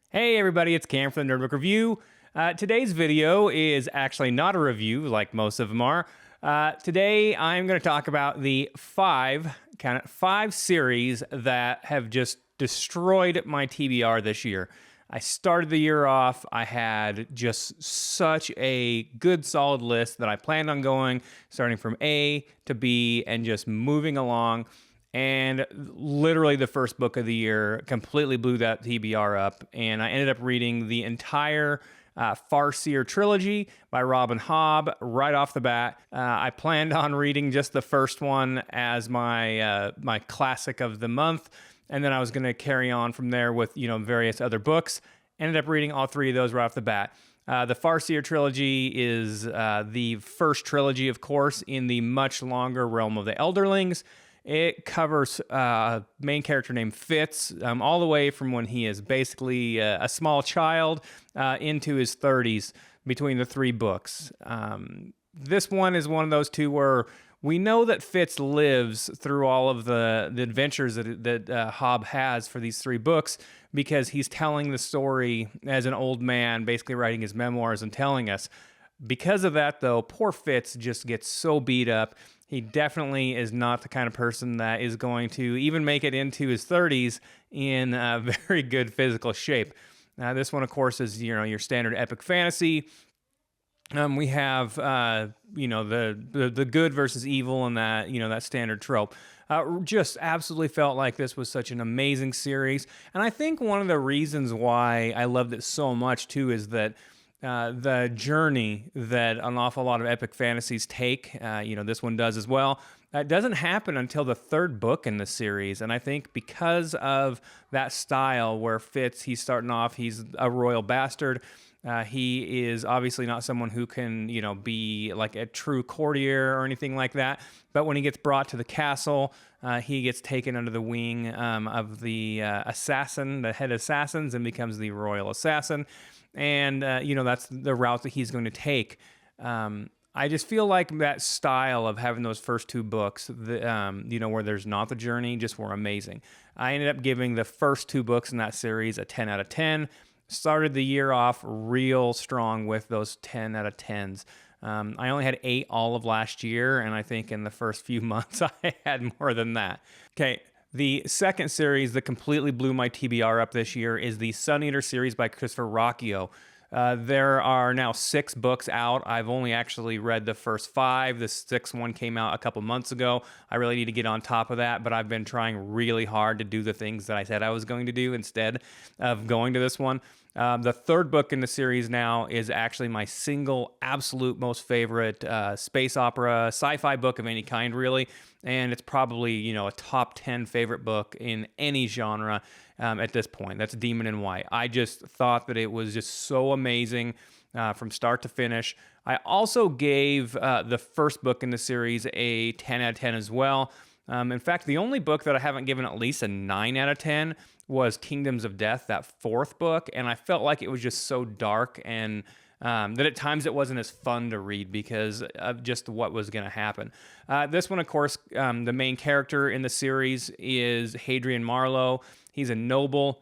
Hey everybody, it's Cam from the Nerdbook Review. Today's video is actually not a review like most of them are. Today I'm going to talk about the five series that have just destroyed my TBR this year. I started the year off, I had just such a good solid list that I planned on going, starting from A to B and just moving along. And literally the first book of the year completely blew that TBR up. And I ended up reading the entire Farseer Trilogy by Rob and Hobb right off the bat. I planned on reading just the first one as my classic of the month. And then I was going to carry on from there with, various other books. Ended up reading all three of those right off the bat. The Farseer Trilogy is the first trilogy, of course, in the much longer realm of the Elderlings. It covers a main character named Fitz, all the way from when he is basically a small child into his 30s between the three books. This one is one of those two where we know that Fitz lives through all of the adventures that Hobb has for these three books because he's telling the story as an old man, basically writing his memoirs and telling us. Because of that, though, poor Fitz just gets so beat up. He definitely is not the kind of person that is going to even make it into his 30s in very good physical shape. This one, of course, is your standard epic fantasy. We have the good versus evil and that standard trope. Just absolutely felt like this was such an amazing series, and I think one of the reasons why I loved it so much too is that the journey that an awful lot of epic fantasies take, this one does as well. It doesn't happen until the third book in the series, and I think because of that style where Fitz, he's starting off, he's a royal bastard. He is obviously not someone who can, be like a true courtier or anything like that. But when he gets brought to the castle, he gets taken under the wing of the assassin, the head assassins, and becomes the royal assassin. And, that's the route that he's going to take. I just feel like that style of having those first two books, where there's not the journey, just were amazing. I ended up giving the first two books in that series a 10 out of 10. Started the year off real strong with those 10 out of 10s. I only had 8 all of last year, and I think in the first few months I had more than that. Okay, the second series that completely blew my TBR up this year is the Sun Eater series by Christopher Ruocchio. There are now 6 books out. I've only actually read the first 5. The 6th one came out a couple months ago. I really need to get on top of that, but I've been trying really hard to do the things that I said I was going to do instead of going to this one. The third book in the series now is actually my single absolute most favorite space opera, sci-fi book of any kind, really. And it's probably, a top 10 favorite book in any genre at this point. That's Demon White. I just thought that it was just so amazing from start to finish. I also gave the first book in the series a 10 out of 10 as well. In fact, the only book that I haven't given at least a 9 out of 10 was Kingdoms of Death, that 4th book, and I felt like it was just so dark and that at times it wasn't as fun to read because of just what was going to happen. This one, of course, the main character in the series is Hadrian Marlowe. He's a noble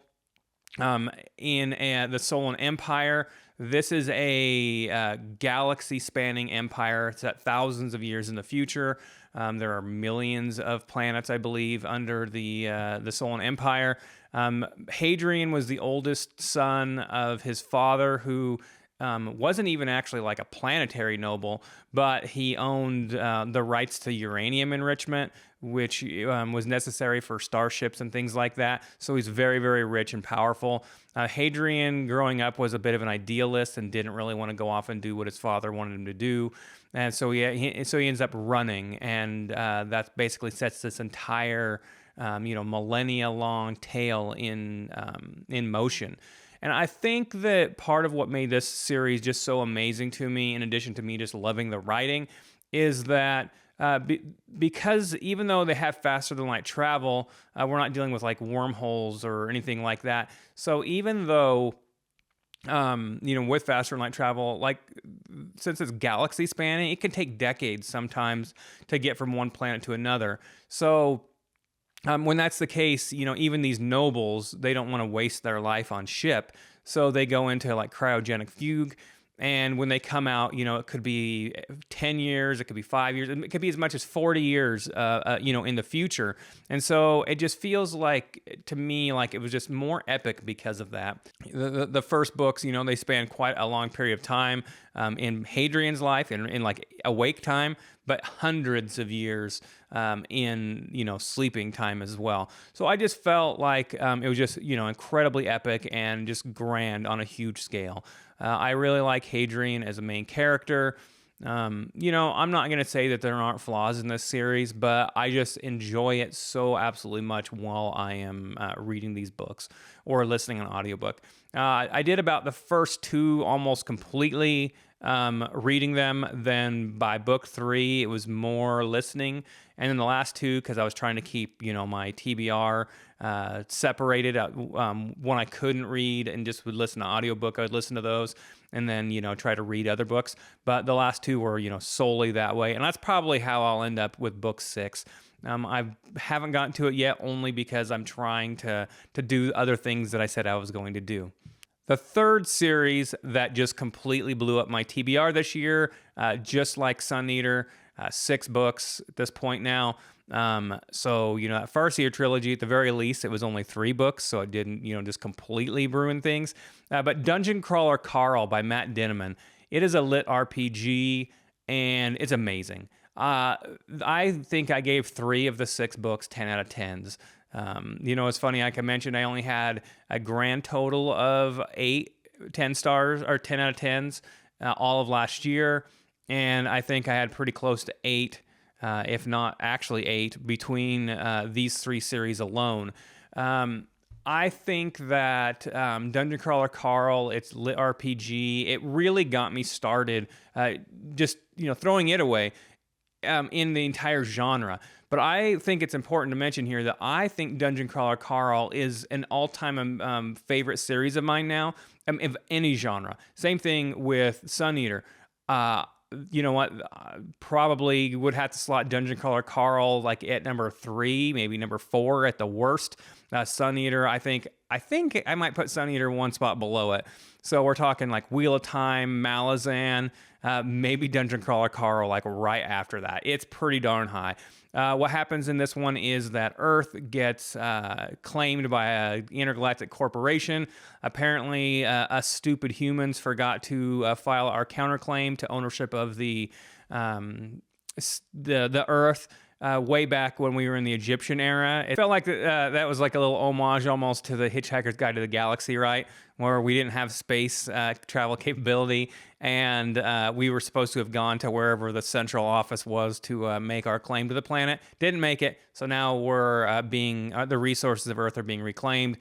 in the Solan Empire. This is a galaxy-spanning empire. It's at thousands of years in the future. There are millions of planets, I believe, under the Solan Empire. Hadrian was the oldest son of his father, who wasn't even actually like a planetary noble, but he owned the rights to uranium enrichment, which was necessary for starships and things like that. So he's very, very rich and powerful. Hadrian, growing up, was a bit of an idealist and didn't really want to go off and do what his father wanted him to do. And so he ends up running, and that basically sets this entire millennia-long tale in motion. And I think that part of what made this series just so amazing to me, in addition to me just loving the writing, is that because even though they have faster than light travel, we're not dealing with like wormholes or anything like that. So even though with faster than light travel, like since it's galaxy spanning, it can take decades sometimes to get from one planet to another. So when that's the case, even these nobles, they don't want to waste their life on ship. so they go into like cryogenic fugue. And when they come out, it could be 10 years, it could be 5 years, it could be as much as 40 years, in the future. And so it just feels like, to me, like it was just more epic because of that. The first books, they span quite a long period of time in Hadrian's life, in like awake time, but hundreds of years in, sleeping time as well. So I just felt like it was just, incredibly epic and just grand on a huge scale. I really like Hadrian as a main character. I'm not going to say that there aren't flaws in this series, but I just enjoy it so absolutely much while I am reading these books or listening on audiobook. I did about the first two almost completely reading them. Then by book 3, it was more listening. And then the last two, because I was trying to keep, my TBR separated when I couldn't read and just would listen to audiobook, I would listen to those and then, try to read other books. But the last two were, solely that way. And that's probably how I'll end up with book 6. I haven't gotten to it yet, only because I'm trying to do other things that I said I was going to do. The third series that just completely blew up my TBR this year, just like Sun Eater, 6 books at this point now. So, that Farseer trilogy, at the very least, it was only 3 books, so it didn't, just completely ruin things. But Dungeon Crawler Carl by Matt Dinniman, it is a lit RPG, and it's amazing. I think I gave 3 of the 6 books 10 out of 10s. It's funny, like I mentioned, I only had a grand total of 10 stars or 10 out of 10s all of last year. And I think I had pretty close to 8, if not actually 8, between these 3 series alone. I think that Dungeon Crawler Carl, its lit RPG, it really got me started, just, throwing it away in the entire genre. But I think it's important to mention here that I think Dungeon Crawler Carl is an all-time favorite series of mine now, of any genre. Same thing with Sun Eater. You know what? Probably would have to slot Dungeon Crawler Carl like at number 3, maybe number 4 at the worst. Sun Eater, I think I might put Sun Eater one spot below it. So we're talking like Wheel of Time, Malazan, maybe Dungeon Crawler Carl like right after that. It's pretty darn high. What happens in this one is that Earth gets claimed by an intergalactic corporation. Apparently, us stupid humans forgot to file our counterclaim to ownership of the Earth. Way back when we were in the Egyptian era. It felt like that was like a little homage almost to the Hitchhiker's Guide to the Galaxy, right? Where we didn't have space travel capability, and we were supposed to have gone to wherever the central office was to make our claim to the planet. Didn't make it, so now we're the resources of Earth are being reclaimed.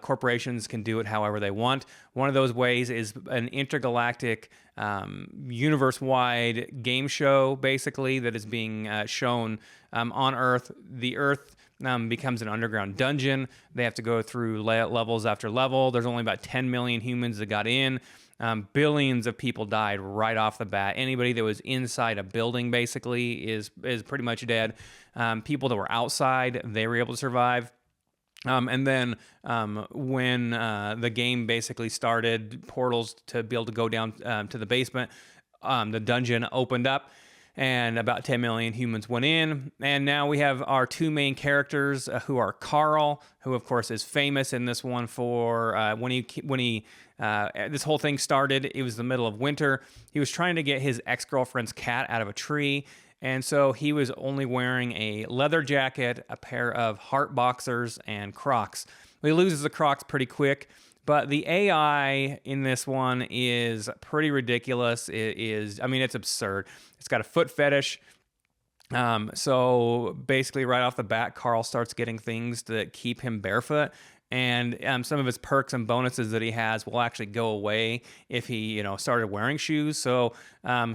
Corporations can do it however they want. One of those ways is an intergalactic, universe-wide game show, basically, that is being shown on Earth. The Earth becomes an underground dungeon. They have to go through levels after level. There's only about 10 million humans that got in. Billions of people died right off the bat. Anybody that was inside a building basically is pretty much dead. People that were outside, they were able to survive. And then when the game basically started, portals to be able to go down to the basement, the dungeon opened up, and about 10 million humans went in. And now we have our 2 main characters who are Carl, who of course is famous in this one for when he this whole thing started, it was the middle of winter. He was trying to get his ex-girlfriend's cat out of a tree. And so he was only wearing a leather jacket, a pair of heart boxers, and Crocs. He loses the Crocs pretty quick, but the AI in this one is pretty ridiculous. It's absurd. It's got a foot fetish. So basically right off the bat, Carl starts getting things that keep him barefoot. And some of his perks and bonuses that he has will actually go away if he, started wearing shoes. So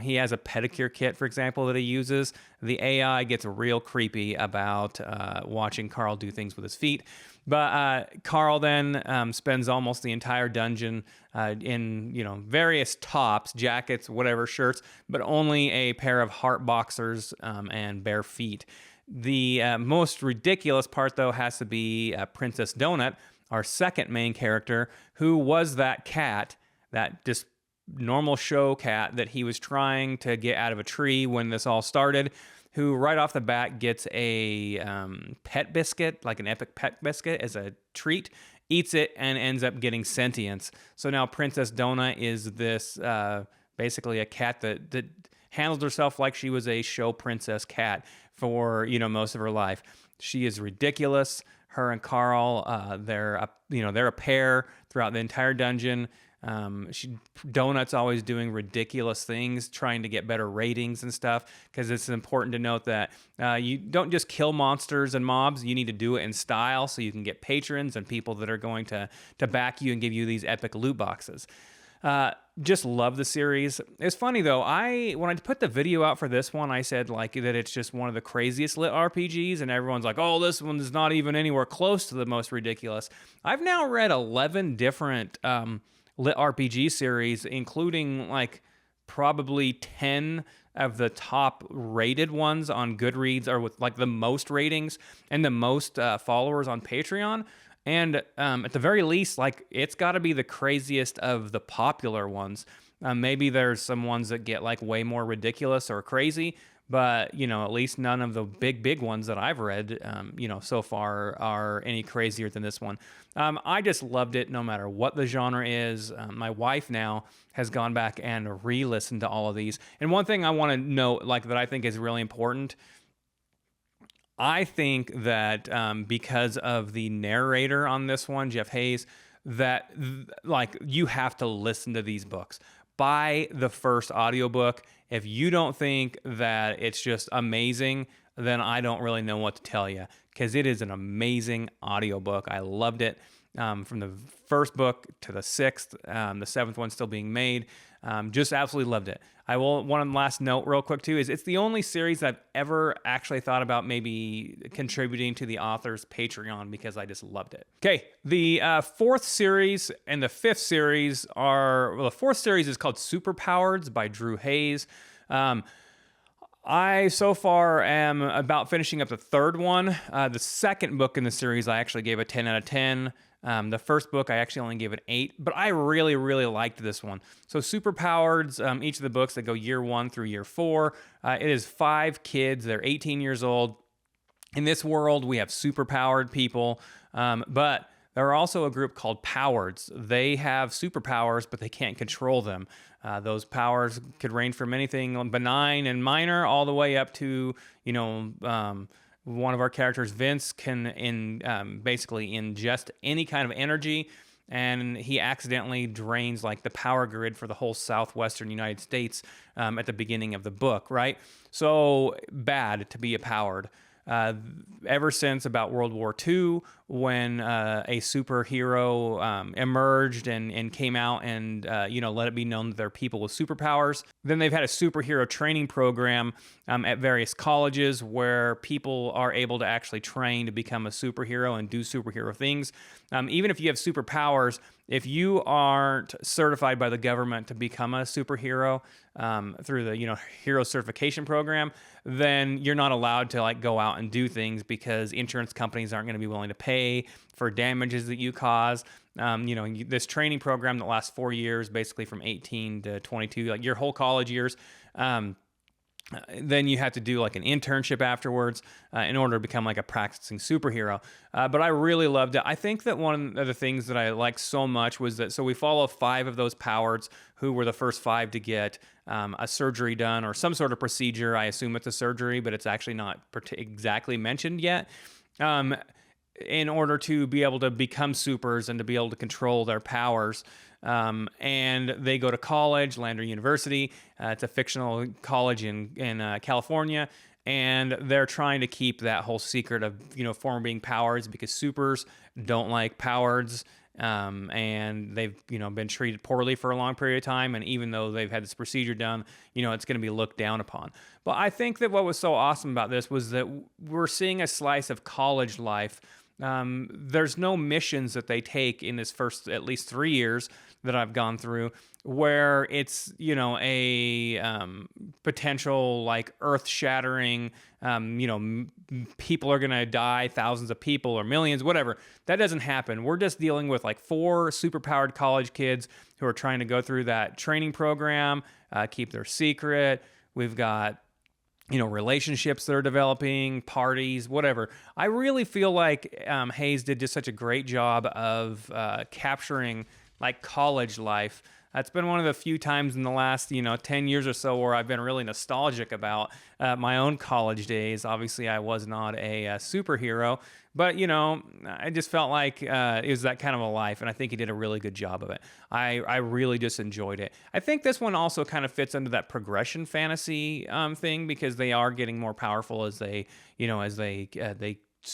he has a pedicure kit, for example, that he uses. The AI gets real creepy about watching Carl do things with his feet. But Carl then spends almost the entire dungeon in, various tops, jackets, whatever, shirts, but only a pair of heart boxers and bare feet. The most ridiculous part, though, has to be Princess Donut. our second main character, who was that cat, that just normal show cat that he was trying to get out of a tree when this all started, who right off the bat gets a pet biscuit, like an epic pet biscuit as a treat, eats it, and ends up getting sentience. So now Princess Donna is this basically a cat that handles herself like she was a show princess cat for, most of her life. She is ridiculous. Her and Carl, they're a pair throughout the entire dungeon. Donut's always doing ridiculous things, trying to get better ratings and stuff, because it's important to note that you don't just kill monsters and mobs, you need to do it in style so you can get patrons and people that are going to back you and give you these epic loot boxes. Just love the series. It's funny though, when I put the video out for this one, I said that it's just one of the craziest lit RPGs, and everyone's like, oh, this one is not even anywhere close to the most ridiculous. I've now read 11 different lit RPG series, including probably 10 of the top rated ones on Goodreads, or with the most ratings and the most followers on Patreon. And at the very least, it's got to be the craziest of the popular ones. Maybe there's some ones that get way more ridiculous or crazy, but at least none of the big ones that I've read, so far are any crazier than this one. I just loved it no matter what the genre is. My wife now has gone back and re-listened to all of these. And one thing I want to note, that I think is really important, I think that because of the narrator on this one, Jeff Hayes, that you have to listen to these books. Buy the first audiobook. If you don't think that it's just amazing, then I don't really know what to tell you, because it is an amazing audiobook. I loved it. From the first book to the sixth, the seventh one still being made. Just absolutely loved it. One last note real quick too, is it's the only series I've ever actually thought about maybe contributing to the author's Patreon, because I just loved it. Okay, the fourth series and the fifth series the fourth series is called Superpowered by Drew Hayes. I so far am about finishing up the third one. The second book in the series I actually gave a 10 out of 10. The first book I actually only gave it 8, but I really, really liked this one. So Superpowered, each of the books that go year 1 through year 4, it is 5 kids. They're 18 years old. In this world, we have superpowered people, but there are also a group called Powereds. They have superpowers, but they can't control them. Those powers could range from anything benign and minor all the way up to, one of our characters, Vince, can basically ingest any kind of energy, and he accidentally drains the power grid for the whole southwestern United States at the beginning of the book, right? So bad to be a Powered. Ever since about World War II, when a superhero emerged and came out and let it be known that there are people with superpowers. Then they've had a superhero training program at various colleges where people are able to actually train to become a superhero and do superhero things. Even if you have superpowers, if you aren't certified by the government to become a superhero through the hero certification program, then you're not allowed to go out and do things, because insurance companies aren't going to be willing to pay for damages that you cause. This training program that lasts 4 years, basically from 18 to 22, your whole college years. Then you have to do an internship afterwards in order to become a practicing superhero. But I really loved it. I think that one of the things that I liked so much was that, so we follow 5 of those Powereds who were the first 5 to get a surgery done, or some sort of procedure. I assume it's a surgery, but it's actually not exactly mentioned yet. In order to be able to become supers and to be able to control their powers. And they go to college, Lander University. It's a fictional college in California. And they're trying to keep that whole secret of, form being Powereds, because supers don't like Powereds. And they've, been treated poorly for a long period of time. And even though they've had this procedure done, it's going to be looked down upon. But I think that what was so awesome about this was that we're seeing a slice of college life there's no missions that they take in this first at least 3 years that I've gone through where it's, a potential like earth-shattering, people are going to die, thousands of people or millions, whatever. That doesn't happen. We're just dealing with like 4 superpowered college kids who are trying to go through that training program, keep their secret. We've got relationships that are developing, parties, whatever. I really feel like Hayes did just such a great job of capturing like college life. That's been one of the few times in the last, 10 years or so where I've been really nostalgic about my own college days. Obviously, I was not a superhero, but, I just felt like it was that kind of a life, and I think he did a really good job of it. I really just enjoyed it. I think this one also kind of fits into that progression fantasy thing because they are getting more powerful as they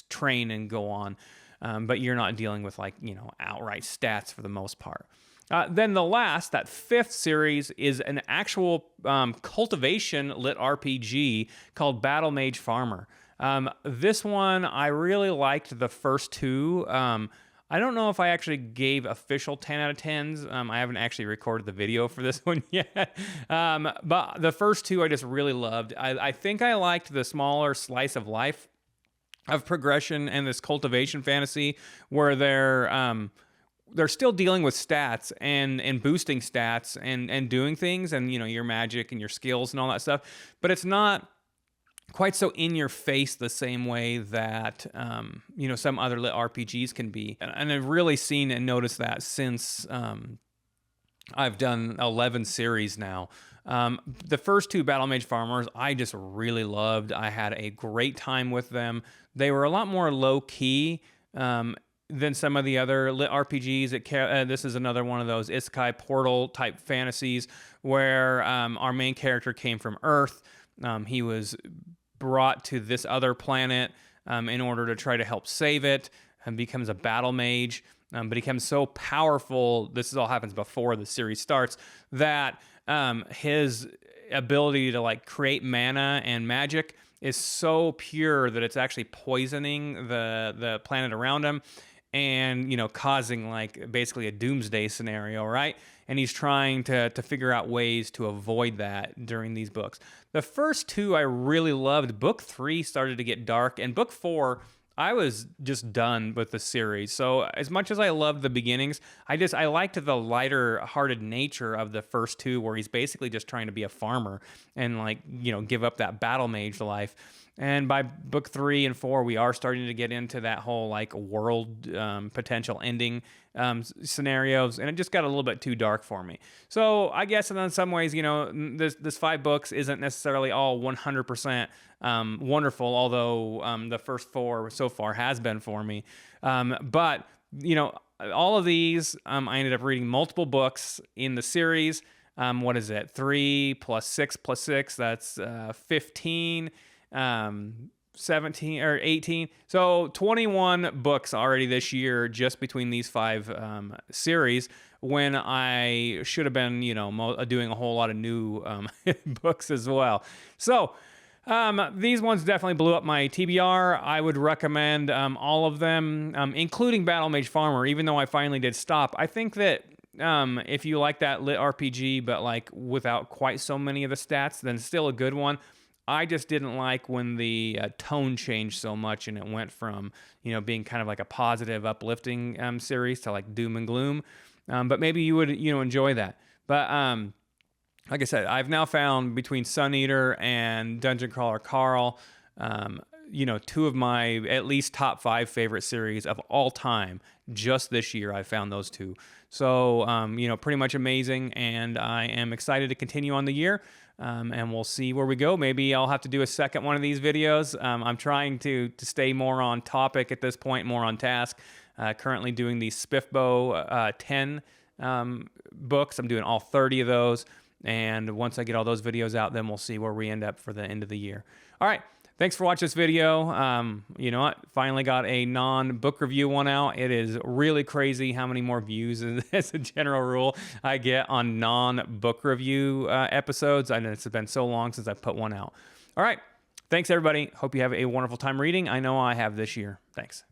train and go on. But you're not dealing with outright stats for the most part. Then the last, that 5th series, is an actual cultivation lit RPG called Battle Mage Farmer. This one, I really liked the first 2. I don't know if I actually gave official 10 out of 10s. I haven't actually recorded the video for this one yet. But the first 2 I just really loved. I think I liked the smaller slice of life of progression and this cultivation fantasy where they're still dealing with stats and boosting stats and doing things and, your magic and your skills and all that stuff. But it's not quite so in your face the same way that, some other lit RPGs can be. And I've really seen and noticed that since I've done 11 series now. The first 2 Battle Mage Farmers, I just really loved. I had a great time with them. They were a lot more low-key than some of the other lit RPGs. This is another one of those isekai portal type fantasies where our main character came from Earth. He was brought to this other planet in order to try to help save it and becomes a battle mage. But he becomes so powerful, this all happens before the series starts, that his ability to create mana and magic is so pure that it's actually poisoning the planet around him and, causing basically a doomsday scenario, right? And he's trying to figure out ways to avoid that during these books. The first 2 I really loved. Book 3 started to get dark, and book 4 I was just done with the series. So as much as I loved the beginnings, I liked the lighter-hearted nature of the first 2, where he's basically just trying to be a farmer and give up that battle mage life. And by book 3 and 4, we are starting to get into that whole world potential ending scenarios, and it just got a little bit too dark for me. So I guess in some ways, this 5 books isn't necessarily all 100% wonderful, although the first 4 so far has been for me. But all of these, I ended up reading multiple books in the series. What is it? 3 plus 6 plus 6, that's 15. 17 or 18. So 21 books already this year just between these 5 series, when I should have been, doing a whole lot of new books as well. So these ones definitely blew up my TBR. I would recommend all of them, including Battle Mage Farmer, even though I finally did stop. I think that if you like that lit RPG, but without quite so many of the stats, then still a good one. I just didn't like when the tone changed so much and it went from, being kind of like a positive, uplifting series to doom and gloom. But maybe you would, enjoy that. But like I said, I've now found between Sun Eater and Dungeon Crawler Carl, 2 of my at least top 5 favorite series of all time. Just this year, I found those 2. So, pretty much amazing. And I am excited to continue on the year. And we'll see where we go. Maybe I'll have to do a second one of these videos. I'm trying to stay more on topic at this point, more on task. Currently doing the Spiffbo 10 books. I'm doing all 30 of those. And once I get all those videos out, then we'll see where we end up for the end of the year. All right. Thanks for watching this video. You know what? Finally got a non-book review one out. It is really crazy how many more views as a general rule I get on non-book review episodes. I know it's been so long since I put one out. All right. Thanks, everybody. Hope you have a wonderful time reading. I know I have this year. Thanks.